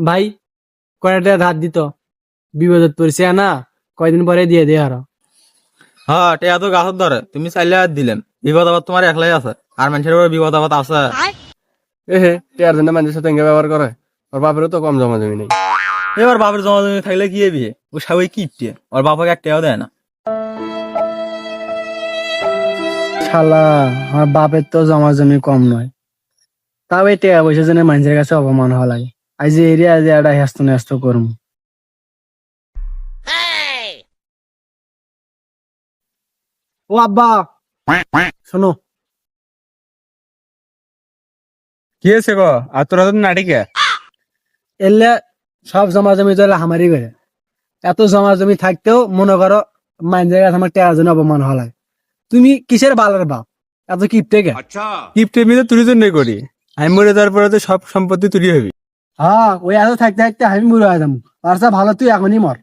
ভাই কয়টা ধার দিত বিপদত পড়ছে না, কয়দিন পরে দিয়ে দে আরো। হ্যাঁ টেয়া তো গাছের ধরে, তুমি চাইলে আর দিলেন, বিপদ আপদ তোমার একলাই আছে, আর মানুষের উপর বিপদ আপদ আছে। এহে টেয়ার জন্য মানুষের সাথে এঙ্গে ব্যবহার করে, ওর বাপেরও তো কম জমা জমি নেই। এবার বাপের জমা জমি থাকলে কি বিয়ে, ও সবাই কিপটে, ওর বাপাকে এক টেয়াও দেয় না। শালা আমার বাপের তো জমা জমি কম নয়, তাও এই টাকা পয়সা জন্য মানুষের কাছে অপমান হওয়া লাগে। আজ যে এরিয়া যে একটা হ্যাস্ত ন্যাস্ত করম। ও আব্বা শোনো, কি হয়েছে গো, আর তোরা তো নাটিকে? এলে সব জমা জমি তো হামারি করে, এত জমা জমি থাকতেও মনে করো মানুষের কাছে আমার টাকার জন্য অপমান হওয়া লাগে। তুমি কিসের বালের বাপ, এত কিপটে কে? কিপটে আমি তো তুরি জন্যই করি, আমি মরে যাওয়ার পরে তো সব সম্পত্তি তুরি হবি। হ্যাঁ ওই এত থাকতে থাকতে আমি বুড়ো হয়ে যাবো, আর সব ভালো তুই এখনই মর।